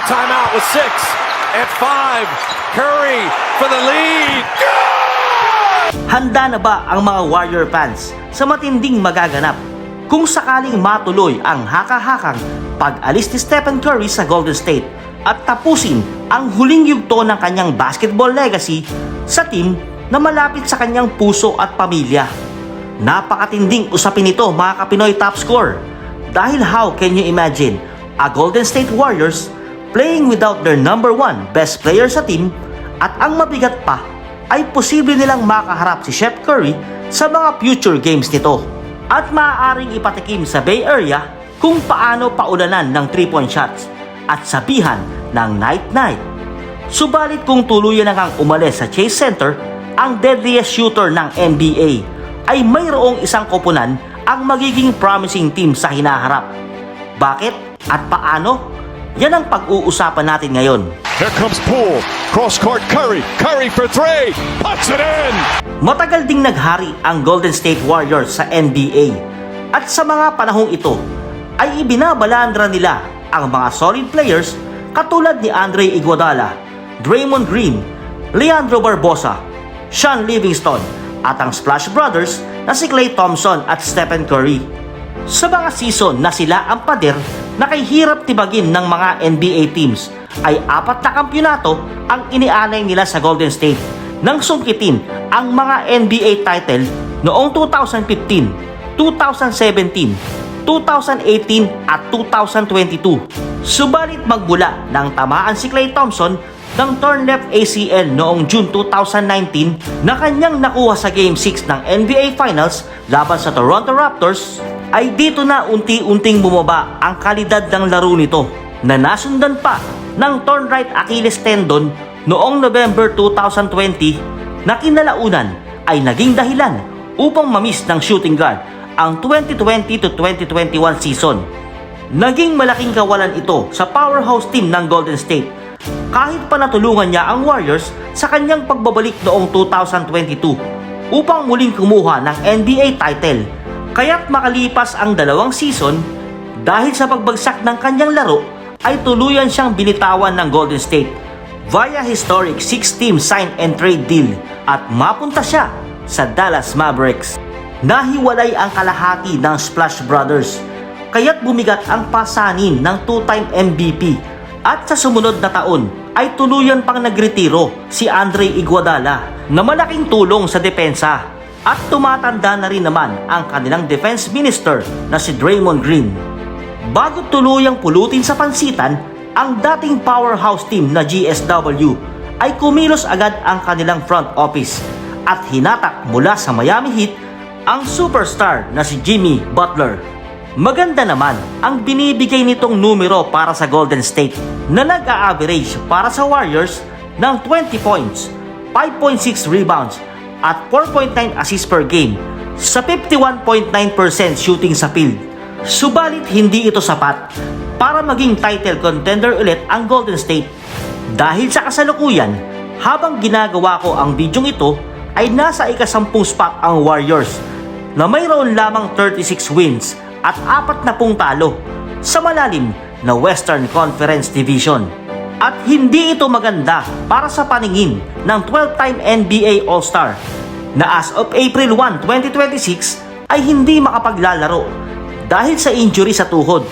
timeout with 6 at 5. Curry for the lead. Handa na ba ang mga Warrior fans sa matinding magaganap kung sakaling matuloy ang haka-hakang pag-alis ni Stephen Curry sa Golden State at tapusin ang huling yugto ng kanyang basketball legacy sa team na malapit sa kanyang puso at pamilya? Napakatinding usapin ito, mga Kapinoy Top Score, dahil how can you imagine a Golden State Warriors playing without their number one best player sa team, at ang mabigat pa ay posible nilang makaharap si Steph Curry sa mga future games nito at maaaring ipatikim sa Bay Area kung paano paulanan ng 3-point shots at sabihan ng night-night. Subalit kung tuluyan na kang umalis sa Chase Center, ang deadliest shooter ng NBA, ay mayroong isang koponan ang magiging promising team sa hinaharap. Bakit at paano? Yan ang pag-uusapan natin ngayon. Here comes Poole. Cross-court Curry. Curry for 3. Puts it in! Matagal ding naghari ang Golden State Warriors sa NBA. At sa mga panahong ito, ay ibinabalandra nila ang mga solid players katulad ni Andre Iguodala, Draymond Green, Leandro Barbosa, Sean Livingston, at ang Splash Brothers na si Klay Thompson at Stephen Curry. Sa mga season na sila ang pader na kay hirap tibagin ng mga NBA teams, ay 4 na kampyonato ang inialay nila sa Golden State nang sungkitin ang mga NBA title noong 2015, 2017, 2018 at 2022. Subalit magmula nang tamaan si Klay Thompson ng torn left ACL noong June 2019 na kanyang nakuha sa Game 6 ng NBA Finals laban sa Toronto Raptors, ay dito na unti-unting bumaba ang kalidad ng laro nito na nasundan pa ng torn right Achilles tendon noong November 2020 na kinalaunan ay naging dahilan upang mamiss ng shooting guard ang 2020 to 2021 season. Naging malaking kawalan ito sa powerhouse team ng Golden State kahit pa natulungan niya ang Warriors sa kanyang pagbabalik noong 2022 upang muling kumuha ng NBA title. Kaya't makalipas ang 2 season, dahil sa pagbagsak ng kanyang laro, ay tuluyan siyang binitawan ng Golden State via historic 6-team sign and trade deal at mapunta siya sa Dallas Mavericks. Nahiwalay ang kalahati ng Splash Brothers, kaya't bumigat ang pasanin ng 2-time MVP, at sa sumunod na taon ay tuluyan pang nagretiro si Andre Iguodala na malaking tulong sa depensa, at tumatanda na rin naman ang kanilang defense minister na si Draymond Green. Bago tuluyang pulutin sa pansitan ang dating powerhouse team na GSW, ay kumilos agad ang kanilang front office at hinatak mula sa Miami Heat ang superstar na si Jimmy Butler. Maganda naman ang binibigay nitong numero para sa Golden State na nag-a-average para sa Warriors ng 20 points, 5.6 rebounds at 4.9 assists per game sa 51.9% shooting sa field. Subalit hindi ito sapat para maging title contender ulit ang Golden State, dahil sa kasalukuyan habang ginagawa ko ang bidyong ito ay nasa ika-10 spot ang Warriors na mayroon lamang 36 wins at 40 talo sa malalim na Western Conference Division. At hindi ito maganda para sa paningin ng 12-time NBA All-Star na as of April 1, 2026 ay hindi makapaglalaro dahil sa injury sa tuhod.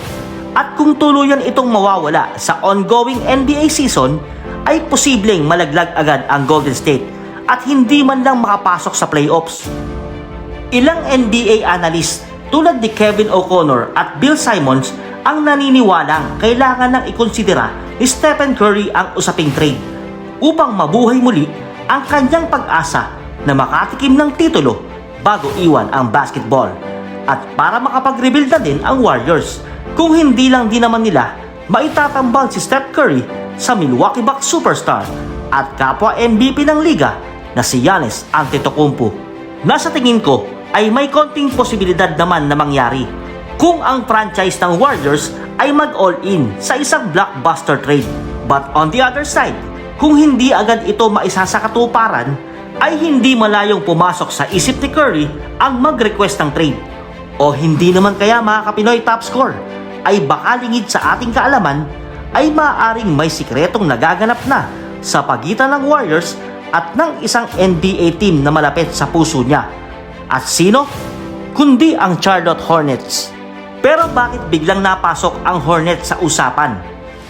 At kung tuluyan itong mawawala sa ongoing NBA season, ay posibleng malaglag agad ang Golden State at hindi man lang makapasok sa playoffs. Ilang NBA analyst tulad ni Kevin O'Connor at Bill Simmons ang naniniwalang kailangan nang ikonsidera ni Stephen Curry ang usaping trade upang mabuhay muli ang kanyang pag-asa na makatikim ng titulo bago iwan ang basketball, at para makapag-rebuild na din ang Warriors kung hindi lang din naman nila maitatambal si Steph Curry sa Milwaukee Bucks superstar at kapwa MVP ng liga na si Giannis Antetokounmpo. Nasa tingin ko ay may konting posibilidad naman na mangyari kung ang franchise ng Warriors ay mag-all-in sa isang blockbuster trade. But on the other side, kung hindi agad ito maisasakatuparan, ay hindi malayong pumasok sa isip ni Curry ang mag-request ng trade. O hindi naman kaya, mga Kapinoy Top Score, ay baka lingid sa ating kaalaman ay maaaring may sikretong nagaganap na sa pagitan ng Warriors at ng isang NBA team na malapit sa puso niya. At sino? Kundi ang Charlotte Hornets. Pero bakit biglang napasok ang Hornets sa usapan?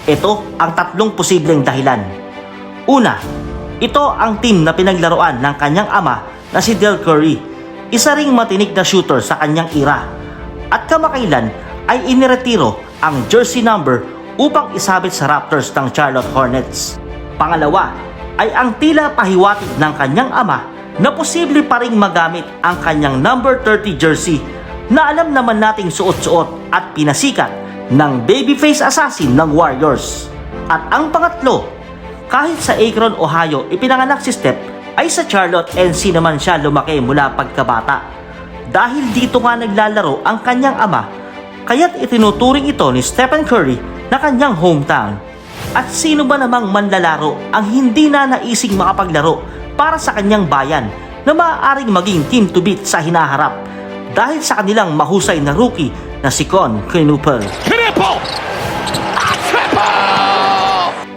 Ito ang tatlong posibleng dahilan. Una, ito ang team na pinaglaruan ng kanyang ama na si Del Curry, isa ring matinik na shooter sa kanyang era. At kamakailan ay iniretiro ang jersey number upang isabit sa Raptors ng Charlotte Hornets. Pangalawa ay ang tila pahiwatig ng kanyang ama na posible pa ring magamit ang kanyang number 30 jersey na alam naman nating suot-suot at pinasikat ng babyface assassin ng Warriors. At ang pangatlo, kahit sa Akron, Ohio ipinanganak si Steph, ay sa Charlotte NC naman siya lumaki mula pagkabata. Dahil dito nga naglalaro ang kanyang ama, kaya't itinuturing ito ni Stephen Curry na kanyang hometown. At sino ba namang manlalaro ang hindi na naising makapaglaro para sa kanyang bayan na maaaring maging team to beat sa hinaharap dahil sa kanilang mahusay na rookie na si Con Knuppel.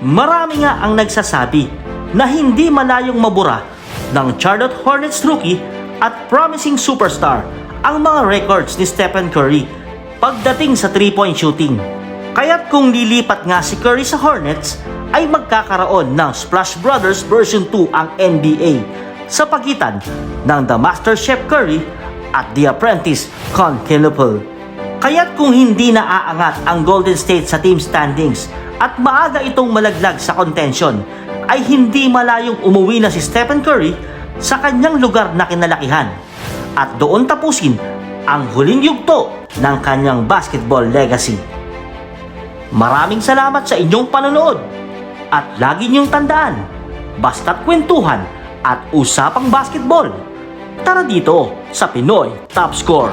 Marami nga ang nagsasabi na hindi malayong mabura ng Charlotte Hornets rookie at promising superstar ang mga records ni Stephen Curry pagdating sa 3-point shooting. Kaya't kung lilipat nga si Curry sa Hornets, ay magkakaroon ng Splash Brothers version 2 ang NBA sa pagitan ng The Master Chef Curry at The Apprentice Con Knuppel. Kaya't kung hindi naaangat ang Golden State sa team standings at maaga itong malaglag sa contention, ay hindi malayong umuwi na si Stephen Curry sa kanyang lugar na kinalakihan at doon tapusin ang huling yugto ng kanyang basketball legacy. Maraming salamat sa inyong panonood at lagi niyong tandaan, basta't kwentuhan at usapang basketball, tara dito sa Pinoy Top Score.